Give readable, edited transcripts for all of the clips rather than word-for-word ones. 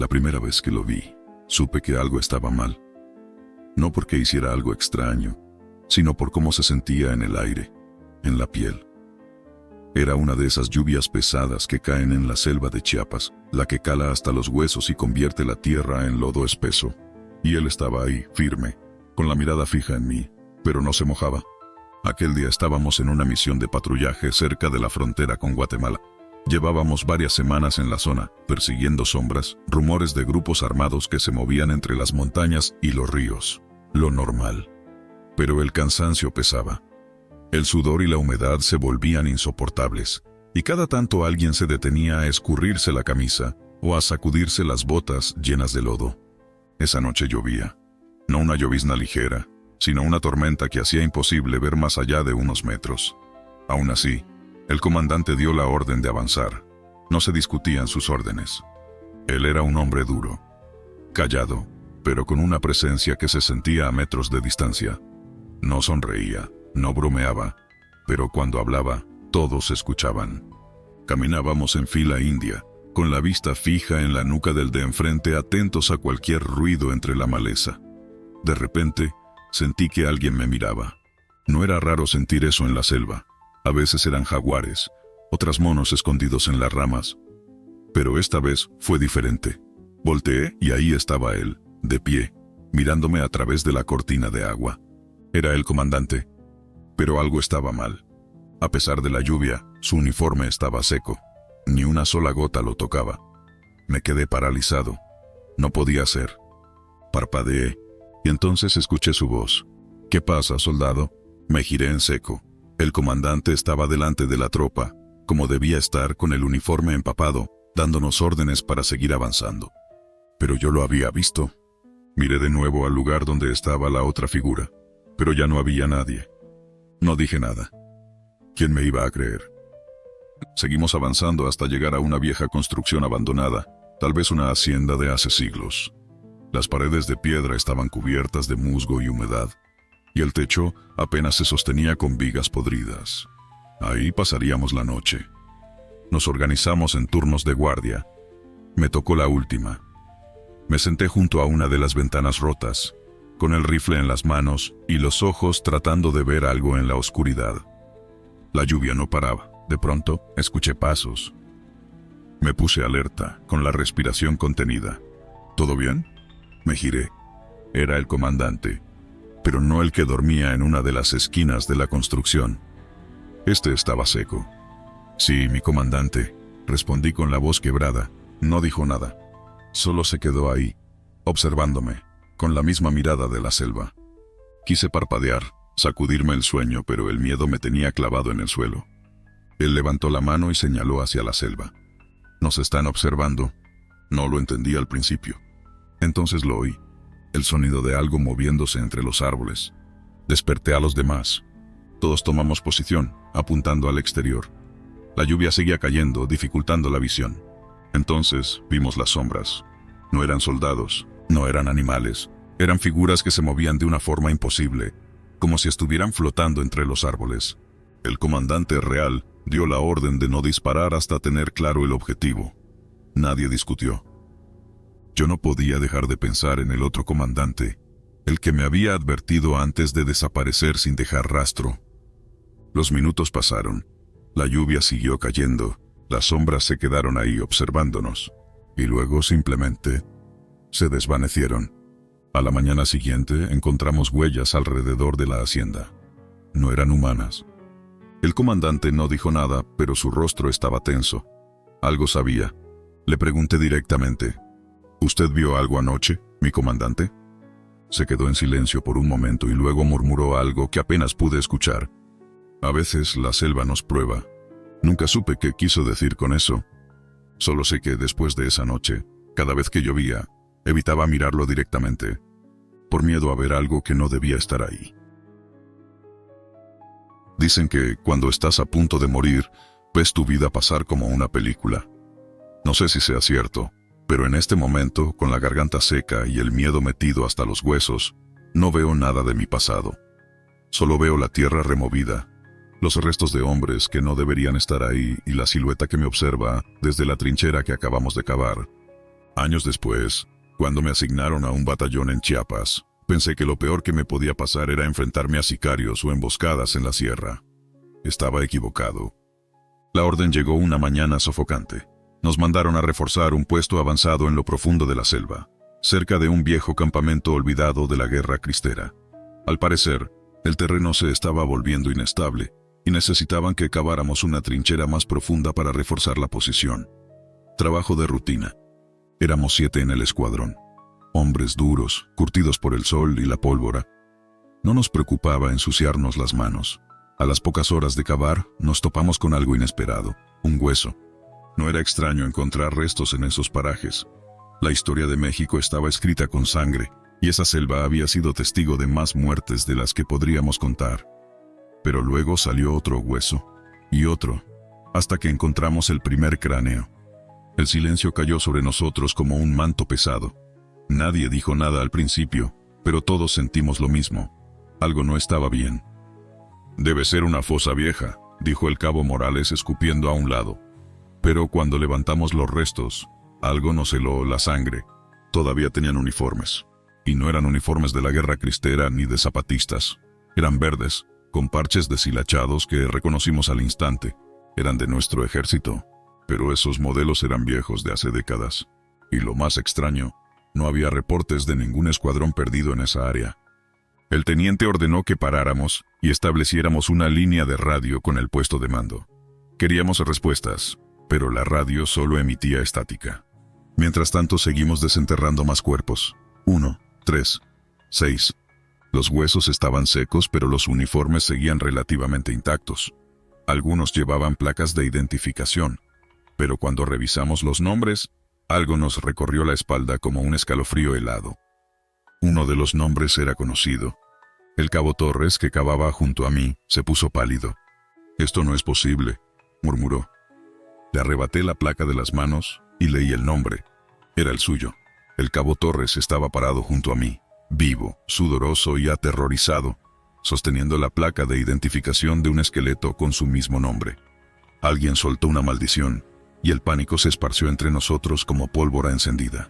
La primera vez que lo vi, supe que algo estaba mal. No porque hiciera algo extraño, sino por cómo se sentía en el aire, en la piel. Era una de esas lluvias pesadas que caen en la selva de Chiapas, la que cala hasta los huesos y convierte la tierra en lodo espeso. Y él estaba ahí, firme, con la mirada fija en mí, pero no se mojaba. Aquel día estábamos en una misión de patrullaje cerca de la frontera con Guatemala. Llevábamos varias semanas en la zona, persiguiendo sombras, rumores de grupos armados que se movían entre las montañas y los ríos. Lo normal. Pero el cansancio pesaba. El sudor y la humedad se volvían insoportables, y cada tanto alguien se detenía a escurrirse la camisa o a sacudirse las botas llenas de lodo. Esa noche llovía. No una llovizna ligera, sino una tormenta que hacía imposible ver más allá de unos metros. Aún así, el comandante dio la orden de avanzar. No se discutían sus órdenes. Él era un hombre duro, callado, pero con una presencia que se sentía a metros de distancia. No sonreía, no bromeaba, pero cuando hablaba, todos escuchaban. Caminábamos en fila india, con la vista fija en la nuca del de enfrente, atentos a cualquier ruido entre la maleza. De repente, sentí que alguien me miraba. No era raro sentir eso en la selva. A veces eran jaguares, otras monos escondidos en las ramas. Pero esta vez fue diferente. Volteé y ahí estaba él, de pie, mirándome a través de la cortina de agua. Era el comandante. Pero algo estaba mal. A pesar de la lluvia, su uniforme estaba seco. Ni una sola gota lo tocaba. Me quedé paralizado. No podía ser. Parpadeé, y entonces escuché su voz. «¿Qué pasa, soldado?» Me giré en seco. El comandante estaba delante de la tropa, como debía estar, con el uniforme empapado, dándonos órdenes para seguir avanzando. Pero yo lo había visto. Miré de nuevo al lugar donde estaba la otra figura, pero ya no había nadie. No dije nada. ¿Quién me iba a creer? Seguimos avanzando hasta llegar a una vieja construcción abandonada, tal vez una hacienda de hace siglos. Las paredes de piedra estaban cubiertas de musgo y humedad, y el techo apenas se sostenía con vigas podridas. Ahí pasaríamos la noche. Nos organizamos en turnos de guardia. Me tocó la última. Me senté junto a una de las ventanas rotas, con el rifle en las manos y los ojos tratando de ver algo en la oscuridad. La lluvia no paraba. De pronto, escuché pasos. Me puse alerta, con la respiración contenida. ¿Todo bien? Me giré. Era el comandante, pero no el que dormía en una de las esquinas de la construcción. Este estaba seco. «Sí, mi comandante», respondí con la voz quebrada. No dijo nada. Solo se quedó ahí, observándome, con la misma mirada de la selva. Quise parpadear, sacudirme el sueño, pero el miedo me tenía clavado en el suelo. Él levantó la mano y señaló hacia la selva. «Nos están observando». No lo entendí al principio. Entonces lo oí. El sonido de algo moviéndose entre los árboles. Desperté a los demás. Todos tomamos posición, apuntando al exterior. La lluvia seguía cayendo, dificultando la visión. Entonces vimos las sombras. No eran soldados, no eran animales. Eran figuras que se movían de una forma imposible, como si estuvieran flotando entre los árboles. El comandante real dio la orden de no disparar hasta tener claro el objetivo. Nadie discutió. Yo no podía dejar de pensar en el otro comandante, el que me había advertido antes de desaparecer sin dejar rastro. Los minutos pasaron, la lluvia siguió cayendo, las sombras se quedaron ahí observándonos, y luego simplemente se desvanecieron. A la mañana siguiente encontramos huellas alrededor de la hacienda. No eran humanas. El comandante no dijo nada, pero su rostro estaba tenso. Algo sabía. Le pregunté directamente: «¿Usted vio algo anoche, mi comandante?» Se quedó en silencio por un momento y luego murmuró algo que apenas pude escuchar. «A veces la selva nos prueba». Nunca supe qué quiso decir con eso. Solo sé que después de esa noche, cada vez que llovía, evitaba mirarlo directamente, por miedo a ver algo que no debía estar ahí. Dicen que cuando estás a punto de morir, ves tu vida pasar como una película. No sé si sea cierto, pero en este momento, con la garganta seca y el miedo metido hasta los huesos, no veo nada de mi pasado. Solo veo la tierra removida, los restos de hombres que no deberían estar ahí y la silueta que me observa desde la trinchera que acabamos de cavar. Años después, cuando me asignaron a un batallón en Chiapas, pensé que lo peor que me podía pasar era enfrentarme a sicarios o emboscadas en la sierra. Estaba equivocado. La orden llegó una mañana sofocante. Nos mandaron a reforzar un puesto avanzado en lo profundo de la selva, cerca de un viejo campamento olvidado de la guerra cristera. Al parecer, el terreno se estaba volviendo inestable y necesitaban que caváramos una trinchera más profunda para reforzar la posición. Trabajo de rutina. Éramos 7 en el escuadrón. Hombres duros, curtidos por el sol y la pólvora. No nos preocupaba ensuciarnos las manos. A las pocas horas de cavar, nos topamos con algo inesperado, un hueso. No era extraño encontrar restos en esos parajes. La historia de México estaba escrita con sangre, y esa selva había sido testigo de más muertes de las que podríamos contar. Pero luego salió otro hueso, y otro, hasta que encontramos el primer cráneo. El silencio cayó sobre nosotros como un manto pesado. Nadie dijo nada al principio, pero todos sentimos lo mismo. Algo no estaba bien. «Debe ser una fosa vieja», dijo el cabo Morales escupiendo a un lado. Pero cuando levantamos los restos, algo nos heló la sangre. Todavía tenían uniformes. Y no eran uniformes de la guerra cristera ni de zapatistas. Eran verdes, con parches deshilachados que reconocimos al instante. Eran de nuestro ejército. Pero esos modelos eran viejos de hace décadas. Y lo más extraño, no había reportes de ningún escuadrón perdido en esa área. El teniente ordenó que paráramos y estableciéramos una línea de radio con el puesto de mando. Queríamos respuestas, pero la radio solo emitía estática. Mientras tanto seguimos desenterrando más cuerpos. 1, 3, 6. Los huesos estaban secos, pero los uniformes seguían relativamente intactos. Algunos llevaban placas de identificación, pero cuando revisamos los nombres, algo nos recorrió la espalda como un escalofrío helado. Uno de los nombres era conocido. El cabo Torres, que cavaba junto a mí, se puso pálido. «Esto no es posible», murmuró. Le arrebaté la placa de las manos y leí el nombre. Era el suyo. El cabo Torres estaba parado junto a mí, vivo, sudoroso y aterrorizado, sosteniendo la placa de identificación de un esqueleto con su mismo nombre. Alguien soltó una maldición, y el pánico se esparció entre nosotros como pólvora encendida.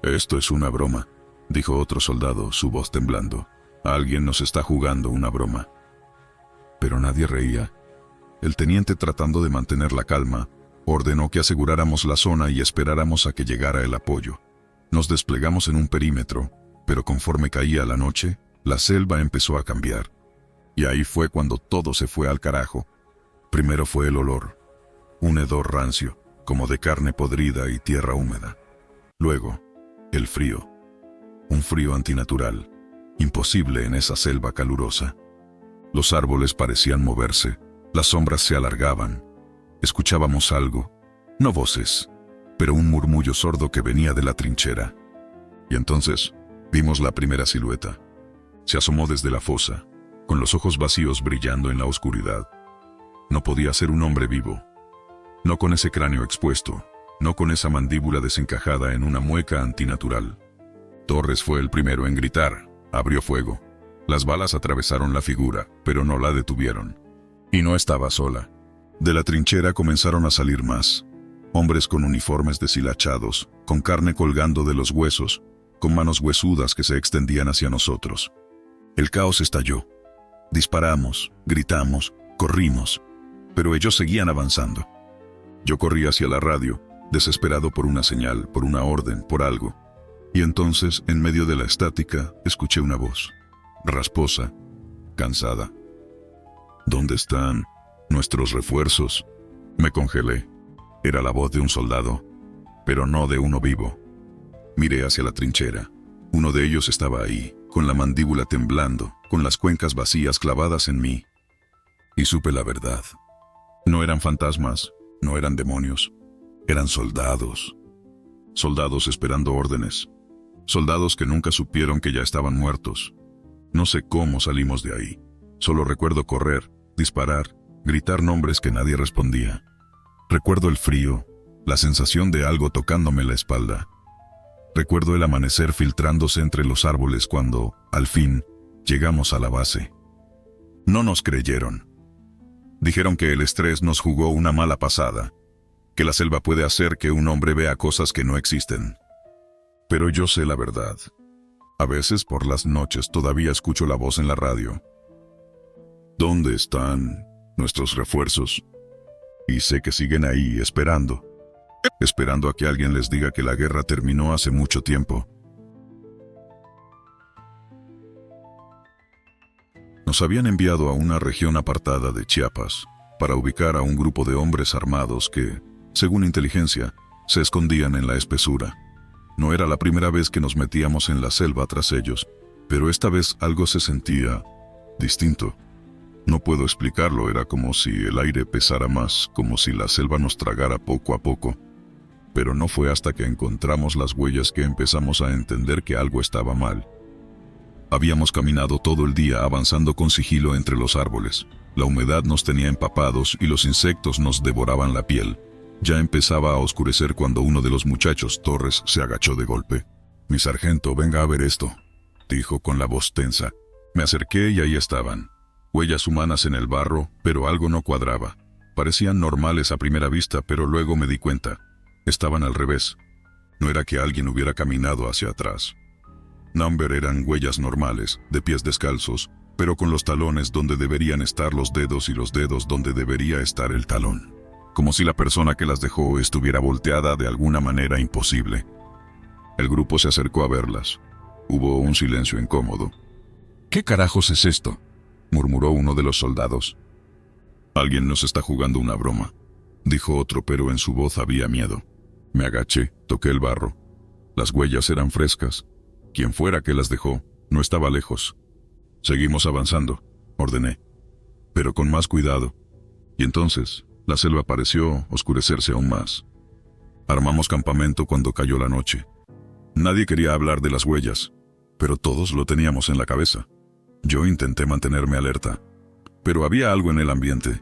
«Esto es una broma», dijo otro soldado, su voz temblando. «Alguien nos está jugando una broma». Pero nadie reía. El teniente, tratando de mantener la calma, ordenó que aseguráramos la zona y esperáramos a que llegara el apoyo. Nos desplegamos en un perímetro, pero conforme caía la noche, la selva empezó a cambiar. Y ahí fue cuando todo se fue al carajo. Primero fue el olor, un hedor rancio, como de carne podrida y tierra húmeda. Luego, el frío, un frío antinatural, imposible en esa selva calurosa. Los árboles parecían moverse, las sombras se alargaban. Escuchábamos algo, no voces, pero un murmullo sordo que venía de la trinchera. Y entonces vimos la primera silueta. Se asomó desde la fosa, con los ojos vacíos brillando en la oscuridad. No podía ser un hombre vivo. No con ese cráneo expuesto, no con esa mandíbula desencajada en una mueca antinatural. Torres fue el primero en gritar, abrió fuego. Las balas atravesaron la figura, pero no la detuvieron. Y no estaba sola. De la trinchera comenzaron a salir más. Hombres con uniformes deshilachados, con carne colgando de los huesos, con manos huesudas que se extendían hacia nosotros. El caos estalló. Disparamos, gritamos, corrimos, pero ellos seguían avanzando. Yo corrí hacia la radio, desesperado por una señal, por una orden, por algo. Y entonces, en medio de la estática, escuché una voz, rasposa, cansada. ¿Dónde están nuestros refuerzos? Me congelé. Era la voz de un soldado, pero no de uno vivo. Miré hacia la trinchera. Uno de ellos estaba ahí, con la mandíbula temblando, con las cuencas vacías clavadas en mí. Y supe la verdad. No eran fantasmas, no eran demonios. Eran soldados. Soldados esperando órdenes. Soldados que nunca supieron que ya estaban muertos. No sé cómo salimos de ahí. Solo recuerdo correr, disparar, gritar nombres que nadie respondía. Recuerdo el frío, la sensación de algo tocándome la espalda. Recuerdo el amanecer filtrándose entre los árboles cuando, al fin, llegamos a la base. No nos creyeron. Dijeron que el estrés nos jugó una mala pasada, que la selva puede hacer que un hombre vea cosas que no existen. Pero yo sé la verdad. A veces por las noches todavía escucho la voz en la radio. ¿Dónde están nuestros refuerzos? Y sé que siguen ahí esperando a que alguien les diga que la guerra terminó hace mucho tiempo. Nos habían enviado a una región apartada de Chiapas para ubicar a un grupo de hombres armados que, según inteligencia, se escondían en la espesura. No era la primera vez que nos metíamos en la selva tras ellos, pero esta vez algo se sentía distinto. No puedo explicarlo, era como si el aire pesara más, como si la selva nos tragara poco a poco. Pero no fue hasta que encontramos las huellas que empezamos a entender que algo estaba mal. Habíamos caminado todo el día avanzando con sigilo entre los árboles. La humedad nos tenía empapados y los insectos nos devoraban la piel. Ya empezaba a oscurecer cuando uno de los muchachos, Torres, se agachó de golpe. «Mi sargento, venga a ver esto», dijo con la voz tensa. Me acerqué y ahí estaban. Huellas humanas en el barro, pero algo no cuadraba. Parecían normales a primera vista, pero luego me di cuenta. Estaban al revés. No era que alguien hubiera caminado hacia atrás. Number eran huellas normales, de pies descalzos, pero con los talones donde deberían estar los dedos y los dedos donde debería estar el talón. Como si la persona que las dejó estuviera volteada de alguna manera imposible. El grupo se acercó a verlas. Hubo un silencio incómodo. «¿Qué carajos es esto?», murmuró uno de los soldados. «Alguien nos está jugando una broma», dijo otro, pero en su voz había miedo. Me agaché, toqué el barro. Las huellas eran frescas. Quien fuera que las dejó, no estaba lejos. «Seguimos avanzando», ordené, «pero con más cuidado». Y entonces, la selva pareció oscurecerse aún más. Armamos campamento cuando cayó la noche. Nadie quería hablar de las huellas, pero todos lo teníamos en la cabeza. Yo intenté mantenerme alerta, pero había algo en el ambiente,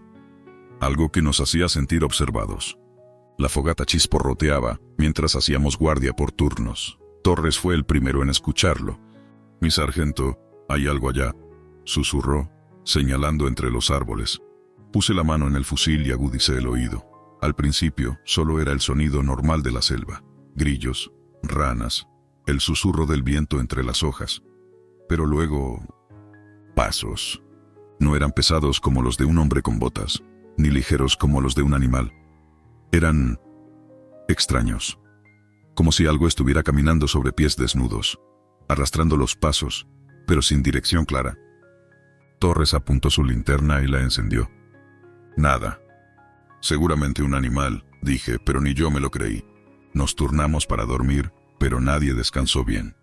algo que nos hacía sentir observados. La fogata chisporroteaba mientras hacíamos guardia por turnos. Torres fue el primero en escucharlo. «Mi sargento, hay algo allá», susurró, señalando entre los árboles. Puse la mano en el fusil y agudicé el oído. Al principio, solo era el sonido normal de la selva. Grillos, ranas, el susurro del viento entre las hojas. Pero luego... pasos. No eran pesados como los de un hombre con botas, ni ligeros como los de un animal. Eran extraños. Como si algo estuviera caminando sobre pies desnudos, arrastrando los pasos, pero sin dirección clara. Torres apuntó su linterna y la encendió. «Nada. Seguramente un animal», dije, pero ni yo me lo creí. Nos turnamos para dormir, pero nadie descansó bien.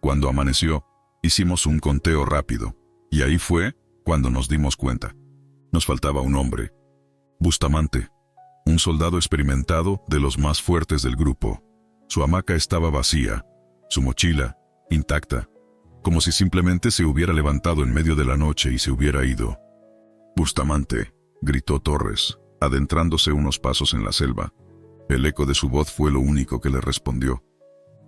Cuando amaneció, hicimos un conteo rápido, y ahí fue cuando nos dimos cuenta. Nos faltaba un hombre. Bustamante, un soldado experimentado de los más fuertes del grupo. Su hamaca estaba vacía, su mochila intacta, como si simplemente se hubiera levantado en medio de la noche y se hubiera ido. «Bustamante», gritó Torres, adentrándose unos pasos en la selva. El eco de su voz fue lo único que le respondió.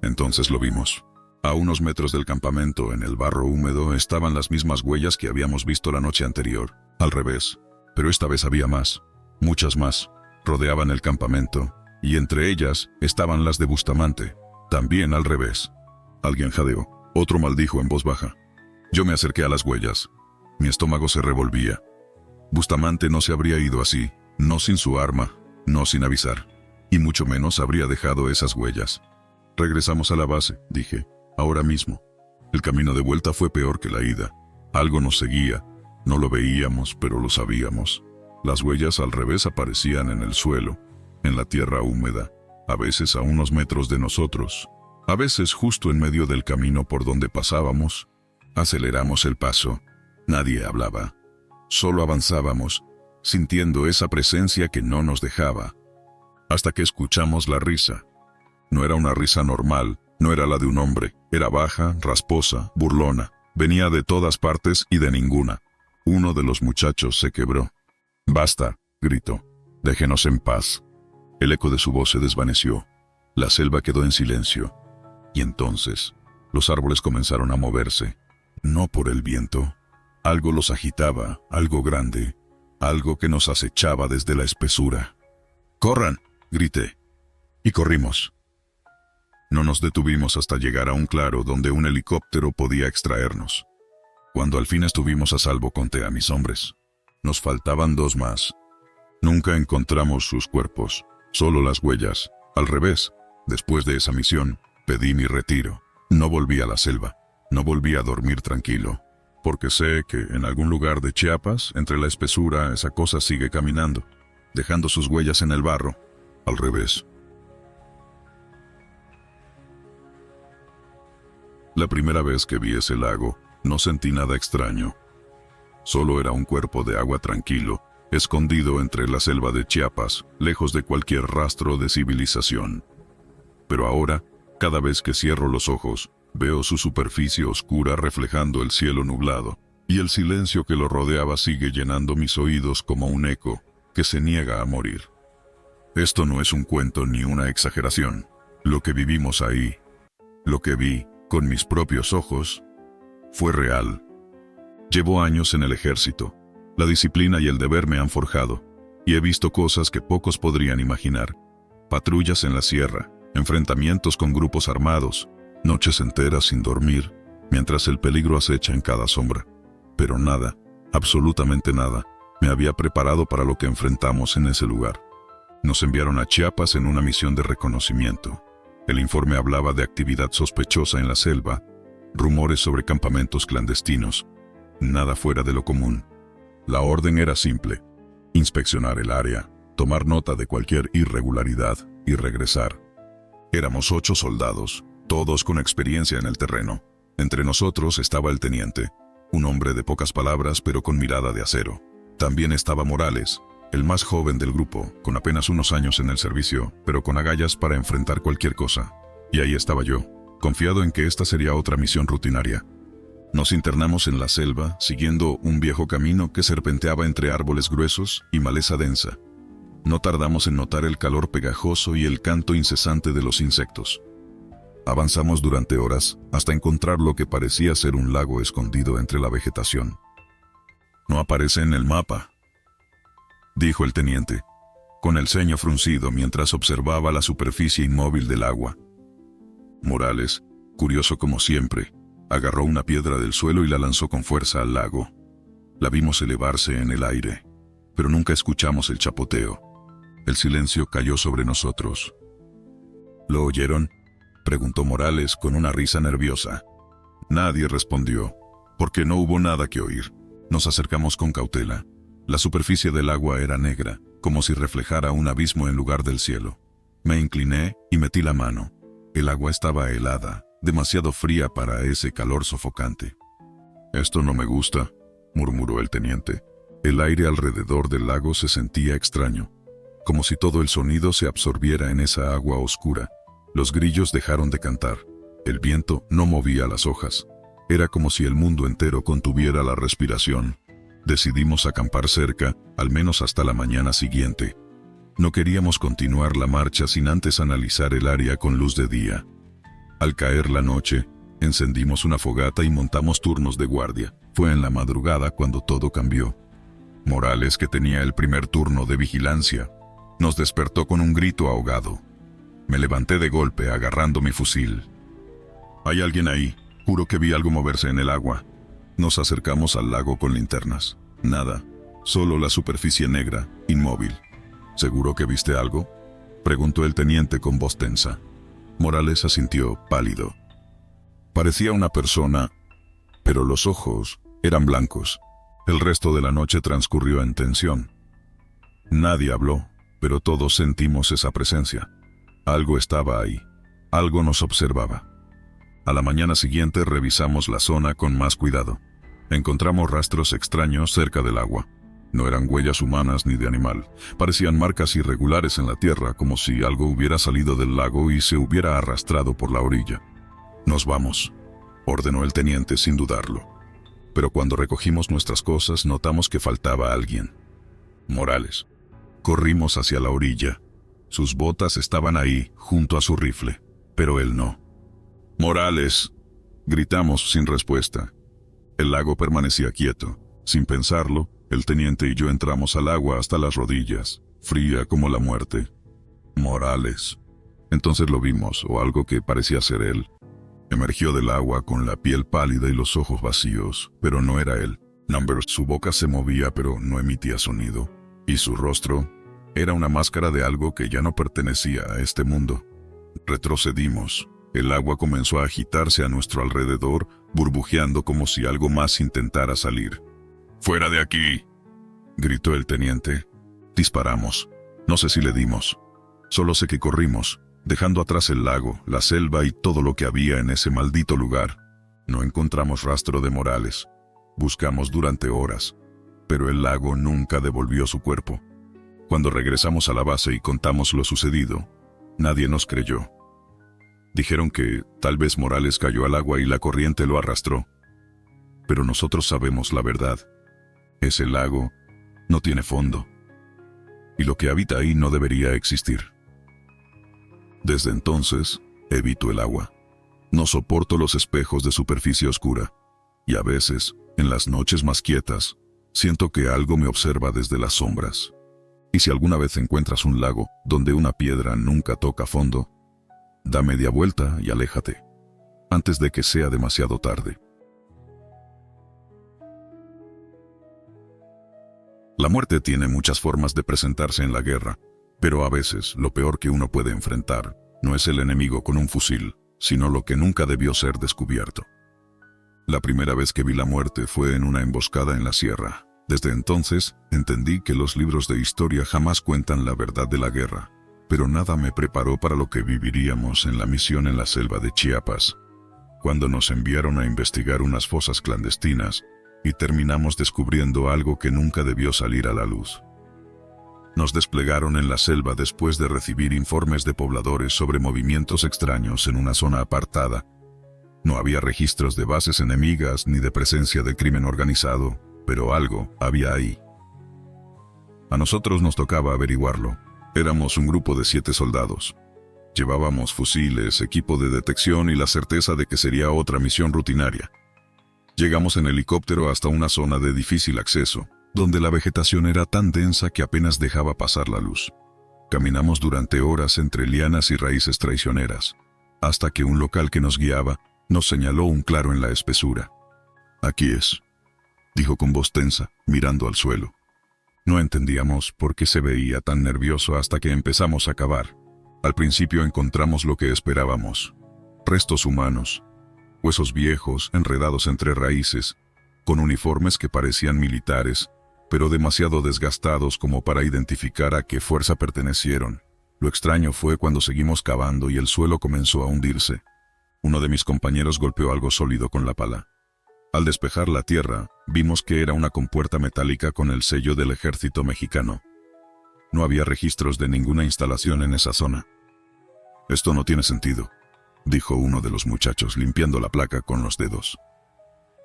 Entonces lo vimos. A unos metros del campamento, en el barro húmedo, estaban las mismas huellas que habíamos visto la noche anterior, al revés. Pero esta vez había más, muchas más. Rodeaban el campamento, y entre ellas estaban las de Bustamante, también al revés. Alguien jadeó, otro maldijo en voz baja. Yo me acerqué a las huellas. Mi estómago se revolvía. Bustamante no se habría ido así, no sin su arma, no sin avisar, y mucho menos habría dejado esas huellas. «Regresamos a la base», dije, «ahora mismo». El camino de vuelta fue peor que la ida. Algo nos seguía, no lo veíamos, pero lo sabíamos. Las huellas al revés aparecían en el suelo, en la tierra húmeda, a veces a unos metros de nosotros, a veces justo en medio del camino por donde pasábamos. Aceleramos el paso. Nadie hablaba. Solo avanzábamos, sintiendo esa presencia que no nos dejaba. Hasta que escuchamos la risa. No era una risa normal, no era la de un hombre, era baja, rasposa, burlona, venía de todas partes y de ninguna. Uno de los muchachos se quebró. «Basta», gritó, «déjenos en paz». El eco de su voz se desvaneció. La selva quedó en silencio. Y entonces, los árboles comenzaron a moverse. No por el viento. Algo los agitaba, algo grande, algo que nos acechaba desde la espesura. «¡Corran!», grité. Y corrimos. No nos detuvimos hasta llegar a un claro donde un helicóptero podía extraernos. Cuando al fin estuvimos a salvo, conté a mis hombres. Nos faltaban 2 más. Nunca encontramos sus cuerpos, solo las huellas. Al revés, después de esa misión, pedí mi retiro. No volví a la selva, no volví a dormir tranquilo, porque sé que en algún lugar de Chiapas, entre la espesura, esa cosa sigue caminando, dejando sus huellas en el barro. Al revés. La primera vez que vi ese lago, no sentí nada extraño. Solo era un cuerpo de agua tranquilo, escondido entre la selva de Chiapas, lejos de cualquier rastro de civilización. Pero ahora, cada vez que cierro los ojos, veo su superficie oscura reflejando el cielo nublado, y el silencio que lo rodeaba sigue llenando mis oídos como un eco que se niega a morir. Esto no es un cuento ni una exageración. Lo que vivimos ahí, lo que vi con mis propios ojos, fue real. Llevo años en el ejército. La disciplina y el deber me han forjado, y he visto cosas que pocos podrían imaginar. Patrullas en la sierra, enfrentamientos con grupos armados, noches enteras sin dormir, mientras el peligro acecha en cada sombra. Pero nada, absolutamente nada, me había preparado para lo que enfrentamos en ese lugar. Nos enviaron a Chiapas en una misión de reconocimiento. El informe hablaba de actividad sospechosa en la selva, rumores sobre campamentos clandestinos, nada fuera de lo común. La orden era simple: inspeccionar el área, tomar nota de cualquier irregularidad y regresar. Éramos 8 soldados, todos con experiencia en el terreno. Entre nosotros estaba el teniente, un hombre de pocas palabras pero con mirada de acero. También estaba Morales, el más joven del grupo, con apenas unos años en el servicio, pero con agallas para enfrentar cualquier cosa. Y ahí estaba yo, confiado en que esta sería otra misión rutinaria. Nos internamos en la selva, siguiendo un viejo camino que serpenteaba entre árboles gruesos y maleza densa. No tardamos en notar el calor pegajoso y el canto incesante de los insectos. Avanzamos durante horas hasta encontrar lo que parecía ser un lago escondido entre la vegetación. «No aparece en el mapa», dijo el teniente, con el ceño fruncido mientras observaba la superficie inmóvil del agua. Morales, curioso como siempre, agarró una piedra del suelo y la lanzó con fuerza al lago. La vimos elevarse en el aire, pero nunca escuchamos el chapoteo. El silencio cayó sobre nosotros. ¿Lo oyeron?, preguntó Morales con una risa nerviosa. Nadie respondió, porque no hubo nada que oír. Nos acercamos con cautela. La superficie del agua era negra, como si reflejara un abismo en lugar del cielo. Me incliné y metí la mano. El agua estaba helada, demasiado fría para ese calor sofocante. «Esto no me gusta», murmuró el teniente. El aire alrededor del lago se sentía extraño, como si todo el sonido se absorbiera en esa agua oscura. Los grillos dejaron de cantar. El viento no movía las hojas. Era como si el mundo entero contuviera la respiración. Decidimos acampar cerca, al menos hasta la mañana siguiente. No queríamos continuar la marcha sin antes analizar el área con luz de día. Al caer la noche, encendimos una fogata y montamos turnos de guardia. Fue en la madrugada cuando todo cambió. Morales, que tenía el primer turno de vigilancia, nos despertó con un grito ahogado. Me levanté de golpe agarrando mi fusil. «Hay alguien ahí. Juro que vi algo moverse en el agua». Nos acercamos al lago con linternas. Nada, solo la superficie negra, inmóvil. «¿Seguro que viste algo?», preguntó el teniente con voz tensa. Morales asintió, pálido. Parecía una persona, pero los ojos eran blancos. El resto de la noche transcurrió en tensión. Nadie habló, pero todos sentimos esa presencia. Algo estaba ahí. Algo nos observaba. A la mañana siguiente revisamos la zona con más cuidado. Encontramos rastros extraños cerca del agua. No eran huellas humanas ni de animal. Parecían marcas irregulares en la tierra, como si algo hubiera salido del lago y se hubiera arrastrado por la orilla. «Nos vamos», ordenó el teniente sin dudarlo. Pero cuando recogimos nuestras cosas notamos que faltaba alguien. Morales. Corrimos hacia la orilla. Sus botas estaban ahí, junto a su rifle, pero él no. «Morales», gritamos sin respuesta. El lago permanecía quieto. Sin pensarlo, el teniente y yo entramos al agua hasta las rodillas, fría como la muerte. Morales. Entonces lo vimos, o algo que parecía ser él. Emergió del agua con la piel pálida y los ojos vacíos, pero no era él. Su boca se movía pero no emitía sonido. Y su rostro era una máscara de algo que ya no pertenecía a este mundo. Retrocedimos. El agua comenzó a agitarse a nuestro alrededor, burbujeando como si algo más intentara salir. «¡Fuera de aquí!», gritó el teniente. Disparamos. No sé si le dimos. Solo sé que corrimos, dejando atrás el lago, la selva y todo lo que había en ese maldito lugar. No encontramos rastro de Morales. Buscamos durante horas, pero el lago nunca devolvió su cuerpo. Cuando regresamos a la base y contamos lo sucedido, nadie nos creyó. Dijeron que tal vez Morales cayó al agua y la corriente lo arrastró. Pero nosotros sabemos la verdad. Ese lago no tiene fondo. Y lo que habita ahí no debería existir. Desde entonces, evito el agua. No soporto los espejos de superficie oscura. Y a veces, en las noches más quietas, siento que algo me observa desde las sombras. Y si alguna vez encuentras un lago donde una piedra nunca toca fondo, da media vuelta y aléjate, antes de que sea demasiado tarde. La muerte tiene muchas formas de presentarse en la guerra, pero a veces lo peor que uno puede enfrentar no es el enemigo con un fusil, sino lo que nunca debió ser descubierto. La primera vez que vi la muerte fue en una emboscada en la sierra. Desde entonces, entendí que los libros de historia jamás cuentan la verdad de la guerra, pero nada me preparó para lo que viviríamos en la misión en la selva de Chiapas, cuando nos enviaron a investigar unas fosas clandestinas y terminamos descubriendo algo que nunca debió salir a la luz. Nos desplegaron en la selva después de recibir informes de pobladores sobre movimientos extraños en una zona apartada. No había registros de bases enemigas ni de presencia de crimen organizado, pero algo había ahí. A nosotros nos tocaba averiguarlo. Éramos un grupo de 7 soldados. Llevábamos fusiles, equipo de detección y la certeza de que sería otra misión rutinaria. Llegamos en helicóptero hasta una zona de difícil acceso, donde la vegetación era tan densa que apenas dejaba pasar la luz. Caminamos durante horas entre lianas y raíces traicioneras, hasta que un local que nos guiaba nos señaló un claro en la espesura. «Aquí es», dijo con voz tensa, mirando al suelo. No entendíamos por qué se veía tan nervioso hasta que empezamos a cavar. Al principio encontramos lo que esperábamos: restos humanos, huesos viejos enredados entre raíces, con uniformes que parecían militares, pero demasiado desgastados como para identificar a qué fuerza pertenecieron. Lo extraño fue cuando seguimos cavando y el suelo comenzó a hundirse. Uno de mis compañeros golpeó algo sólido con la pala. Al despejar la tierra, vimos que era una compuerta metálica con el sello del ejército mexicano. No había registros de ninguna instalación en esa zona. «Esto no tiene sentido», dijo uno de los muchachos limpiando la placa con los dedos.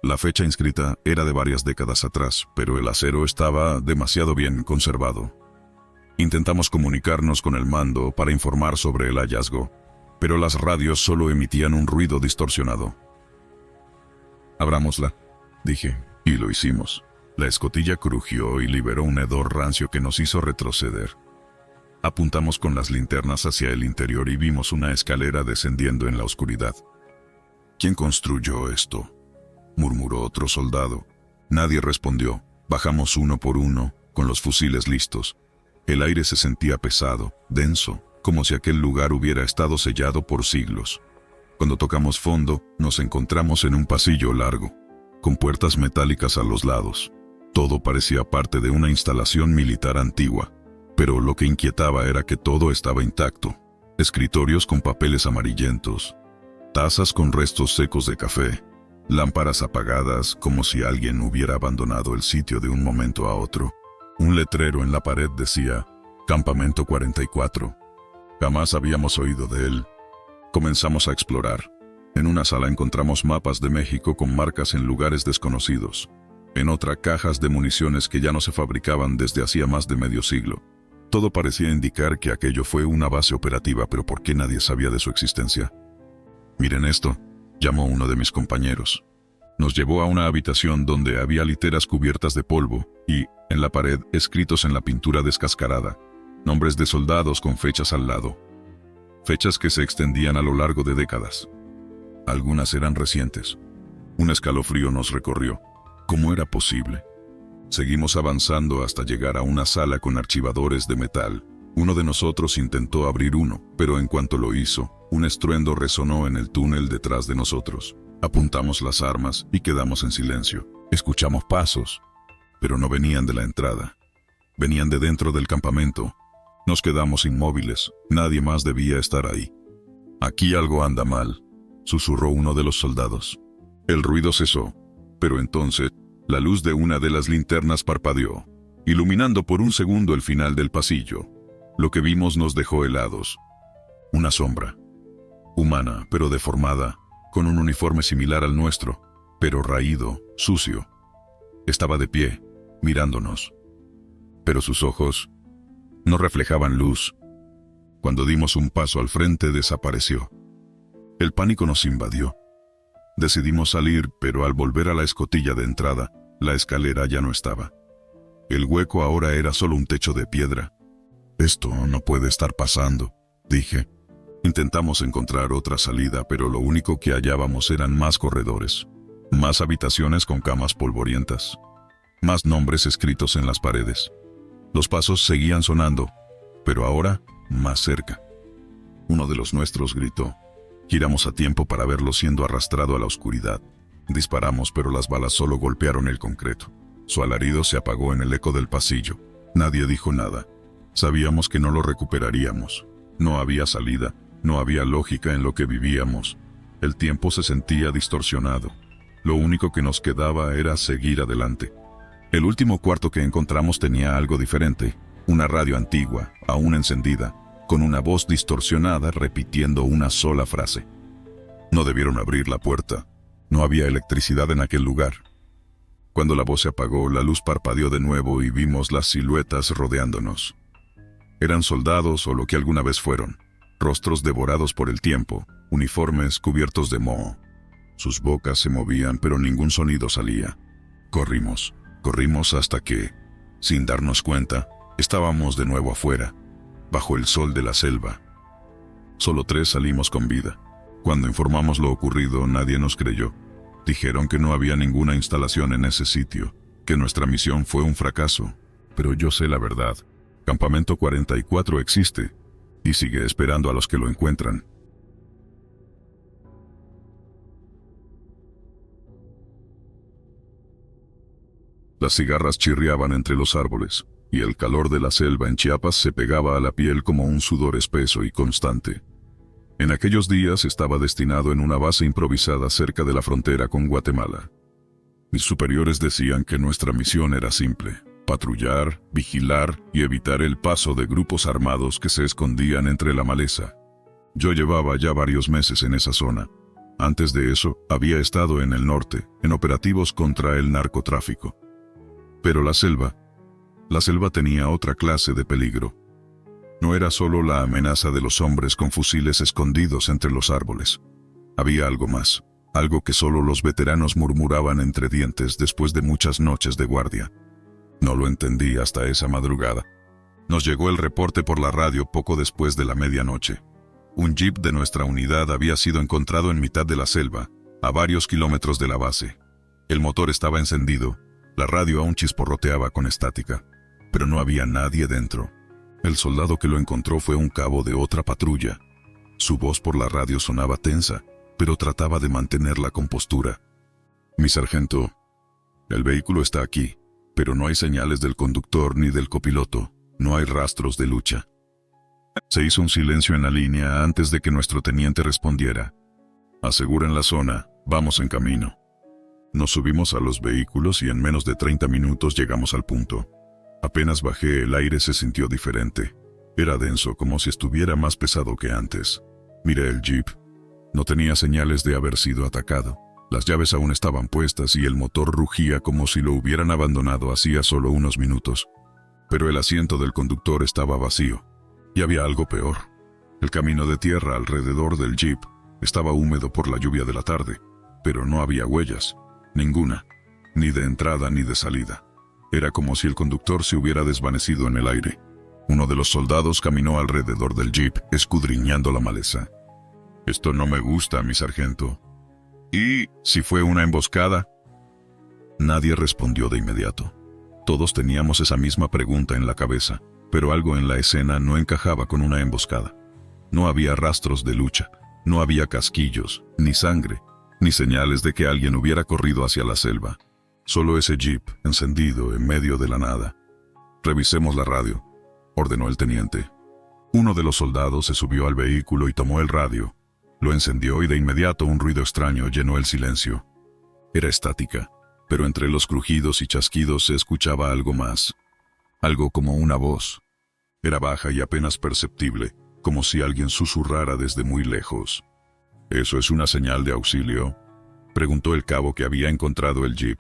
La fecha inscrita era de varias décadas atrás, pero el acero estaba demasiado bien conservado. Intentamos comunicarnos con el mando para informar sobre el hallazgo, pero las radios solo emitían un ruido distorsionado. «Abrámosla», dije, y lo hicimos. La escotilla crujió y liberó un hedor rancio que nos hizo retroceder. Apuntamos con las linternas hacia el interior y vimos una escalera descendiendo en la oscuridad. «¿Quién construyó esto?», murmuró otro soldado. Nadie respondió. Bajamos uno por uno, con los fusiles listos. El aire se sentía pesado, denso, como si aquel lugar hubiera estado sellado por siglos. Cuando tocamos fondo, nos encontramos en un pasillo largo, con puertas metálicas a los lados. Todo parecía parte de una instalación militar antigua, pero lo que inquietaba era que todo estaba intacto. Escritorios con papeles amarillentos, tazas con restos secos de café, lámparas apagadas como si alguien hubiera abandonado el sitio de un momento a otro. Un letrero en la pared decía «Campamento 44». Jamás habíamos oído de él. Comenzamos a explorar. En una sala encontramos mapas de México con marcas en lugares desconocidos. En otra, cajas de municiones que ya no se fabricaban desde hacía más de medio siglo. Todo parecía indicar que aquello fue una base operativa, pero ¿por qué nadie sabía de su existencia? «Miren esto», llamó uno de mis compañeros. Nos llevó a una habitación donde había literas cubiertas de polvo y, en la pared, escritos en la pintura descascarada: Nombres de soldados con fechas al lado. Fechas que se extendían a lo largo de décadas. Algunas eran recientes. Un escalofrío nos recorrió. ¿Cómo era posible? Seguimos avanzando hasta llegar a una sala con archivadores de metal. Uno de nosotros intentó abrir uno, pero en cuanto lo hizo, un estruendo resonó en el túnel detrás de nosotros. Apuntamos las armas y quedamos en silencio. Escuchamos pasos, pero no venían de la entrada. Venían de dentro del campamento. Nos quedamos inmóviles. Nadie más debía estar ahí. «Aquí algo anda mal», susurró uno de los soldados. El ruido cesó, pero entonces la luz de una de las linternas parpadeó, iluminando por un segundo el final del pasillo. Lo que vimos nos dejó helados. Una sombra, humana pero deformada, con un uniforme similar al nuestro, pero raído, sucio. Estaba de pie, mirándonos. Pero sus ojos no reflejaban luz. Cuando dimos un paso al frente, desapareció. El pánico nos invadió. Decidimos salir, pero al volver a la escotilla de entrada, la escalera ya no estaba. El hueco ahora era solo un techo de piedra. «Esto no puede estar pasando», dije. Intentamos encontrar otra salida, pero lo único que hallábamos eran más corredores, más habitaciones con camas polvorientas, más nombres escritos en las paredes. Los pasos seguían sonando, pero ahora más cerca. Uno de los nuestros gritó. Giramos a tiempo para verlo siendo arrastrado a la oscuridad. Disparamos, pero las balas solo golpearon el concreto. Su alarido se apagó en el eco del pasillo. Nadie dijo nada. Sabíamos que no lo recuperaríamos. No había salida, no había lógica en lo que vivíamos. El tiempo se sentía distorsionado. Lo único que nos quedaba era seguir adelante. El último cuarto que encontramos tenía algo diferente. Una radio antigua, aún encendida, con una voz distorsionada repitiendo una sola frase. No debieron abrir la puerta. No había electricidad en aquel lugar. Cuando la voz se apagó, la luz parpadeó de nuevo y vimos las siluetas rodeándonos. Eran soldados o lo que alguna vez fueron. Rostros devorados por el tiempo, uniformes cubiertos de moho. Sus bocas se movían, pero ningún sonido salía. Corrimos hasta que, sin darnos cuenta, estábamos de nuevo afuera, bajo el sol de la selva. Solo 3 salimos con vida. Cuando informamos lo ocurrido, nadie nos creyó. Dijeron que no había ninguna instalación en ese sitio, que nuestra misión fue un fracaso. Pero yo sé la verdad. Campamento 44 existe, y sigue esperando a los que lo encuentran. Las cigarras chirriaban entre los árboles, y el calor de la selva en Chiapas se pegaba a la piel como un sudor espeso y constante. En aquellos días estaba destinado en una base improvisada cerca de la frontera con Guatemala. Mis superiores decían que nuestra misión era simple: patrullar, vigilar y evitar el paso de grupos armados que se escondían entre la maleza. Yo llevaba ya varios meses en esa zona. Antes de eso, había estado en el norte, en operativos contra el narcotráfico. Pero la selva tenía otra clase de peligro. No era solo la amenaza de los hombres con fusiles escondidos entre los árboles. Había algo más, algo que solo los veteranos murmuraban entre dientes después de muchas noches de guardia. No lo entendí hasta esa madrugada. Nos llegó el reporte por la radio poco después de la medianoche. Un jeep de nuestra unidad había sido encontrado en mitad de la selva, a varios kilómetros de la base. El motor estaba encendido, la radio aún chisporroteaba con estática, pero no había nadie dentro. El soldado que lo encontró fue un cabo de otra patrulla. Su voz por la radio sonaba tensa, pero trataba de mantener la compostura. «Mi sargento, el vehículo está aquí, pero no hay señales del conductor ni del copiloto, no hay rastros de lucha». Se hizo un silencio en la línea antes de que nuestro teniente respondiera. «Aseguren la zona, vamos en camino». Nos subimos a los vehículos y en menos de 30 minutos llegamos al punto. Apenas bajé, el aire se sintió diferente. Era denso, como si estuviera más pesado que antes. Miré el jeep. No tenía señales de haber sido atacado. Las llaves aún estaban puestas y el motor rugía como si lo hubieran abandonado hacía solo unos minutos. Pero el asiento del conductor estaba vacío. Y había algo peor. El camino de tierra alrededor del jeep estaba húmedo por la lluvia de la tarde, pero no había huellas. Ninguna. Ni de entrada ni de salida. Era como si el conductor se hubiera desvanecido en el aire. Uno de los soldados caminó alrededor del jeep, escudriñando la maleza. «Esto no me gusta, mi sargento». «¿Y si fue una emboscada?». Nadie respondió de inmediato. Todos teníamos esa misma pregunta en la cabeza, pero algo en la escena no encajaba con una emboscada. No había rastros de lucha, no había casquillos, ni sangre, ni señales de que alguien hubiera corrido hacia la selva. Solo ese jeep encendido en medio de la nada. «Revisemos la radio», ordenó el teniente. Uno de los soldados se subió al vehículo y tomó el radio. Lo encendió y de inmediato un ruido extraño llenó el silencio. Era estática, pero entre los crujidos y chasquidos se escuchaba algo más. Algo como una voz. Era baja y apenas perceptible, como si alguien susurrara desde muy lejos. «¿Eso es una señal de auxilio?», preguntó el cabo que había encontrado el jeep.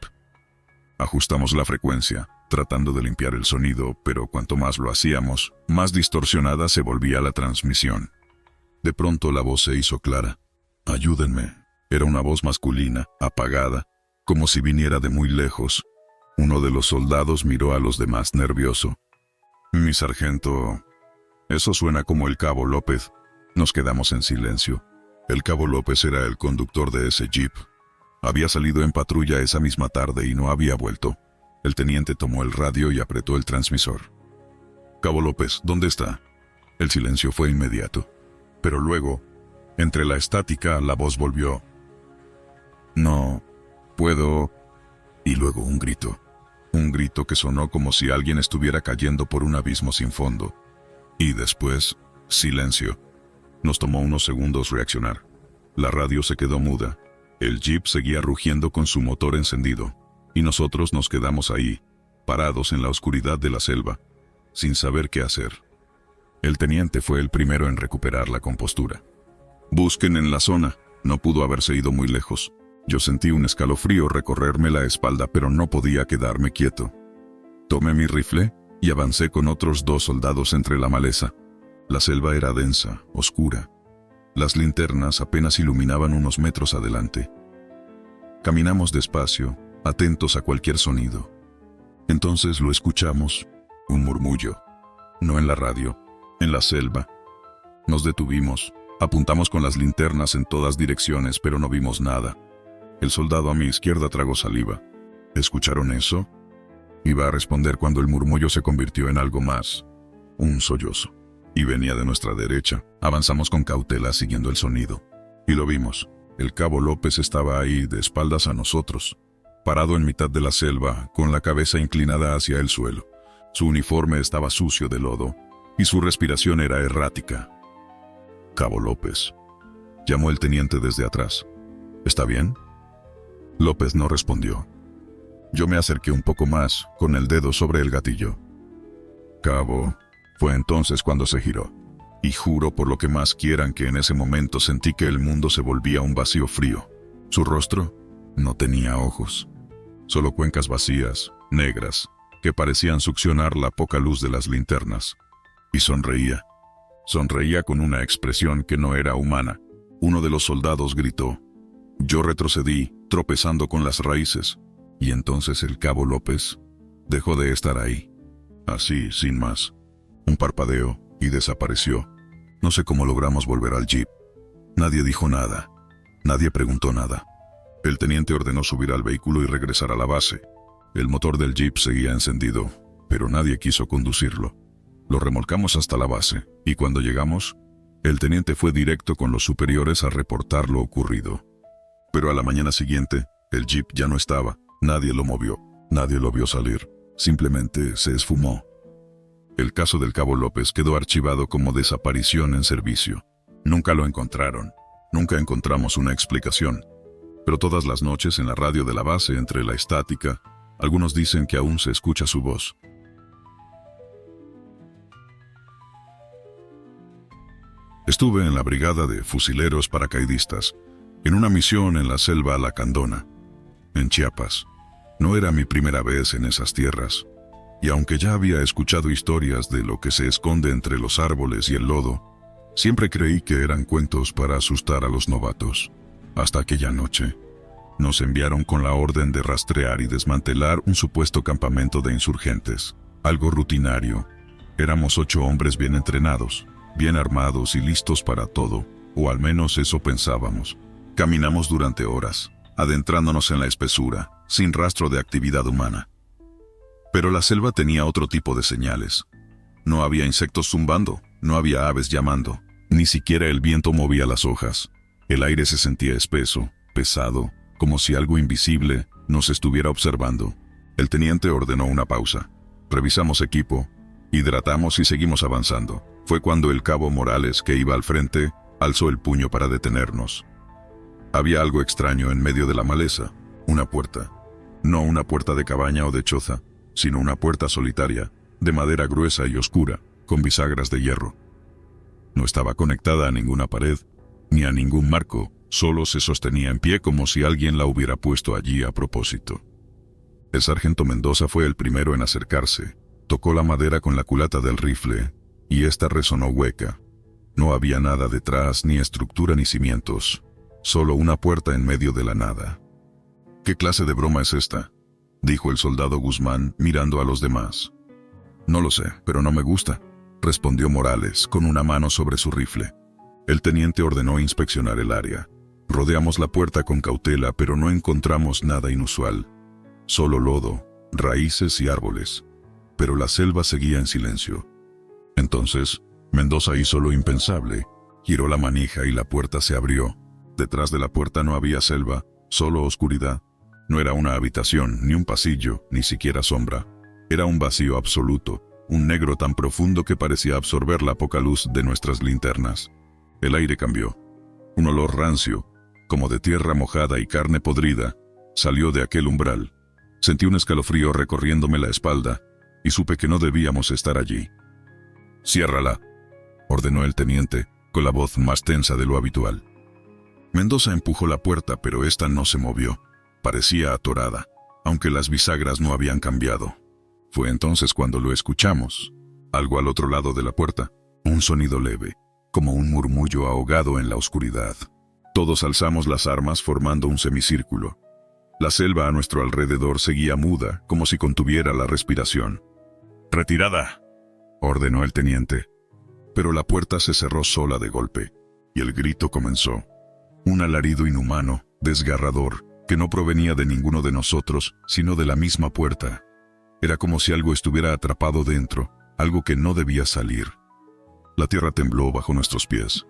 Ajustamos la frecuencia, tratando de limpiar el sonido, pero cuanto más lo hacíamos, más distorsionada se volvía la transmisión. De pronto la voz se hizo clara. «Ayúdenme». Era una voz masculina, apagada, como si viniera de muy lejos. Uno de los soldados miró a los demás nervioso. «Mi sargento, eso suena como el cabo López». Nos quedamos en silencio. El cabo López era el conductor de ese jeep. Había salido en patrulla esa misma tarde y no había vuelto. El teniente tomó el radio y apretó el transmisor. «Cabo López, ¿dónde está?». El silencio fue inmediato. Pero luego, entre la estática, la voz volvió. «No puedo». Y luego un grito. Un grito que sonó como si alguien estuviera cayendo por un abismo sin fondo. Y después, silencio. Nos tomó unos segundos reaccionar. La radio se quedó muda. El jeep seguía rugiendo con su motor encendido. Y nosotros nos quedamos ahí, parados en la oscuridad de la selva, sin saber qué hacer. El teniente fue el primero en recuperar la compostura. «Busquen en la zona». No pudo haberse ido muy lejos. Yo sentí un escalofrío recorrerme la espalda, pero no podía quedarme quieto. Tomé mi rifle y avancé con otros 2 soldados entre la maleza. La selva era densa, oscura. Las linternas apenas iluminaban unos metros adelante. Caminamos despacio, atentos a cualquier sonido. Entonces lo escuchamos, un murmullo. No en la radio, en la selva. Nos detuvimos, apuntamos con las linternas en todas direcciones, pero no vimos nada. El soldado a mi izquierda tragó saliva. ¿Escucharon eso? Iba a responder cuando el murmullo se convirtió en algo más, un sollozo. Y venía de nuestra derecha. Avanzamos con cautela siguiendo el sonido. Y lo vimos. El cabo López estaba ahí, de espaldas a nosotros, parado en mitad de la selva, con la cabeza inclinada hacia el suelo. Su uniforme estaba sucio de lodo, y su respiración era errática. «Cabo López», llamó el teniente desde atrás. «¿Está bien?». López no respondió. Yo me acerqué un poco más, con el dedo sobre el gatillo. «Cabo». Fue entonces cuando se giró. Y juro por lo que más quieran que en ese momento sentí que el mundo se volvía un vacío frío. Su rostro no tenía ojos. Solo cuencas vacías, negras, que parecían succionar la poca luz de las linternas. Y sonreía. Sonreía con una expresión que no era humana. Uno de los soldados gritó. Yo retrocedí, tropezando con las raíces. Y entonces el cabo López dejó de estar ahí. Así, sin más. Un parpadeo, y desapareció. No sé cómo logramos volver al jeep. Nadie dijo nada. Nadie preguntó nada. El teniente ordenó subir al vehículo y regresar a la base. El motor del jeep seguía encendido, pero nadie quiso conducirlo. Lo remolcamos hasta la base, y cuando llegamos, el teniente fue directo con los superiores a reportar lo ocurrido. Pero a la mañana siguiente, el jeep ya no estaba. Nadie lo movió. Nadie lo vio salir. Simplemente se esfumó. El caso del cabo López quedó archivado como desaparición en servicio. Nunca lo encontraron. Nunca encontramos una explicación. Pero todas las noches en la radio de la base, entre la estática, algunos dicen que aún se escucha su voz. Estuve en la brigada de fusileros paracaidistas, en una misión en la selva Lacandona, en Chiapas. No era mi primera vez en esas tierras. Y aunque ya había escuchado historias de lo que se esconde entre los árboles y el lodo, siempre creí que eran cuentos para asustar a los novatos. Hasta aquella noche, nos enviaron con la orden de rastrear y desmantelar un supuesto campamento de insurgentes, algo rutinario, Éramos 8 hombres bien entrenados, bien armados y listos para todo, o al menos eso pensábamos. Caminamos durante horas, adentrándonos en la espesura, sin rastro de actividad humana. Pero la selva tenía otro tipo de señales. No había insectos zumbando, no había aves llamando, ni siquiera el viento movía las hojas. El aire se sentía espeso, pesado, como si algo invisible nos estuviera observando. El teniente ordenó una pausa. Revisamos equipo, hidratamos y seguimos avanzando. Fue cuando el cabo Morales, que iba al frente, alzó el puño para detenernos. Había algo extraño en medio de la maleza, una puerta. No una puerta de cabaña o de choza, sino una puerta solitaria, de madera gruesa y oscura, con bisagras de hierro. No estaba conectada a ninguna pared, ni a ningún marco, solo se sostenía en pie como si alguien la hubiera puesto allí a propósito. El sargento Mendoza fue el primero en acercarse, tocó la madera con la culata del rifle, y ésta resonó hueca. No había nada detrás, ni estructura ni cimientos, solo una puerta en medio de la nada. ¿Qué clase de broma es esta?, dijo el soldado Guzmán mirando a los demás. No lo sé, pero no me gusta, respondió Morales con una mano sobre su rifle. El teniente ordenó inspeccionar el área. Rodeamos la puerta con cautela, pero no encontramos nada inusual. Solo lodo, raíces y árboles. Pero la selva seguía en silencio. Entonces, Mendoza hizo lo impensable. Giró la manija y la puerta se abrió. Detrás de la puerta no había selva, solo oscuridad. No era una habitación, ni un pasillo, ni siquiera sombra. Era un vacío absoluto, un negro tan profundo que parecía absorber la poca luz de nuestras linternas. El aire cambió. Un olor rancio, como de tierra mojada y carne podrida, salió de aquel umbral. Sentí un escalofrío recorriéndome la espalda, y supe que no debíamos estar allí. «Ciérrala», ordenó el teniente, con la voz más tensa de lo habitual. Mendoza empujó la puerta, pero ésta no se movió. Parecía atorada, aunque las bisagras no habían cambiado. Fue entonces cuando lo escuchamos. Algo al otro lado de la puerta, un sonido leve, como un murmullo ahogado en la oscuridad. Todos alzamos las armas formando un semicírculo. La selva a nuestro alrededor seguía muda, como si contuviera la respiración. «¡Retirada!», ordenó el teniente. Pero la puerta se cerró sola de golpe, y el grito comenzó. Un alarido inhumano, desgarrador, que no provenía de ninguno de nosotros, sino de la misma puerta. Era como si algo estuviera atrapado dentro, algo que no debía salir. La tierra tembló bajo nuestros pies.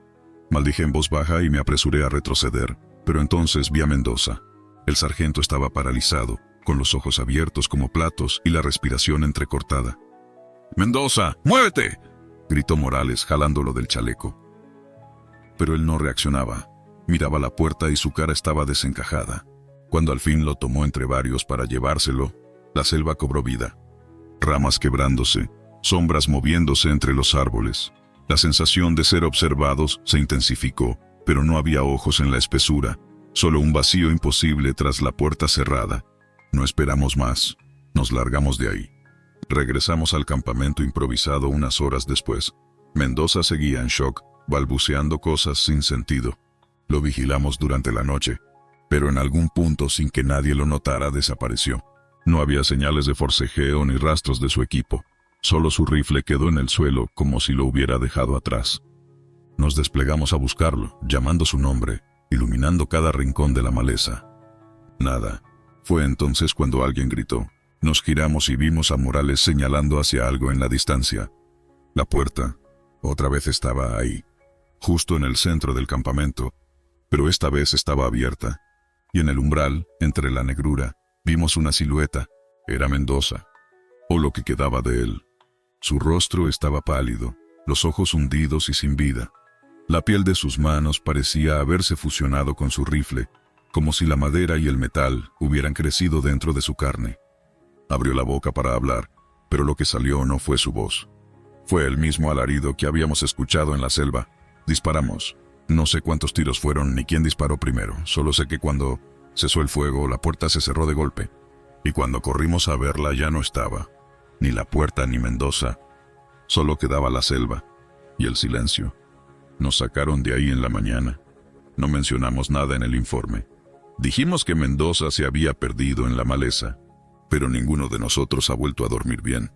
Maldije en voz baja y me apresuré a retroceder, pero entonces vi a Mendoza. El sargento estaba paralizado, con los ojos abiertos como platos y la respiración entrecortada. «¡Mendoza, muévete!», gritó Morales jalándolo del chaleco. Pero él no reaccionaba. Miraba la puerta y su cara estaba desencajada. Cuando al fin lo tomó entre varios para llevárselo, la selva cobró vida. Ramas quebrándose, sombras moviéndose entre los árboles. La sensación de ser observados se intensificó, pero no había ojos en la espesura, solo un vacío imposible tras la puerta cerrada. No esperamos más, nos largamos de ahí. Regresamos al campamento improvisado unas horas después. Mendoza seguía en shock, balbuceando cosas sin sentido. Lo vigilamos durante la noche, pero en algún punto, sin que nadie lo notara, desapareció. No había señales de forcejeo ni rastros de su equipo. Solo su rifle quedó en el suelo como si lo hubiera dejado atrás. Nos desplegamos a buscarlo, llamando su nombre, iluminando cada rincón de la maleza. Nada. Fue entonces cuando alguien gritó. Nos giramos y vimos a Morales señalando hacia algo en la distancia. La puerta, otra vez estaba ahí, justo en el centro del campamento, pero esta vez estaba abierta, y en el umbral, entre la negrura, vimos una silueta. Era Mendoza, o lo que quedaba de él. Su rostro estaba pálido, los ojos hundidos y sin vida. La piel de sus manos parecía haberse fusionado con su rifle, como si la madera y el metal hubieran crecido dentro de su carne. Abrió la boca para hablar, pero lo que salió no fue su voz. Fue el mismo alarido que habíamos escuchado en la selva. Disparamos. No sé cuántos tiros fueron ni quién disparó primero, solo sé que cuando cesó el fuego, la puerta se cerró de golpe. Y cuando corrimos a verla ya no estaba. Ni la puerta ni Mendoza. Solo quedaba la selva y el silencio. Nos sacaron de ahí en la mañana. No mencionamos nada en el informe. Dijimos que Mendoza se había perdido en la maleza, pero ninguno de nosotros ha vuelto a dormir bien.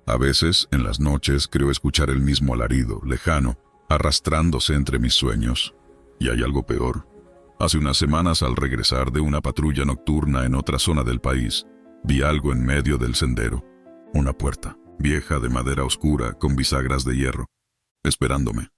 A veces, en las noches, creo escuchar el mismo alarido, lejano, arrastrándose entre mis sueños. Y hay algo peor. Hace unas semanas, al regresar de una patrulla nocturna en otra zona del país, vi algo en medio del sendero. Una puerta, vieja de madera oscura con bisagras de hierro, esperándome.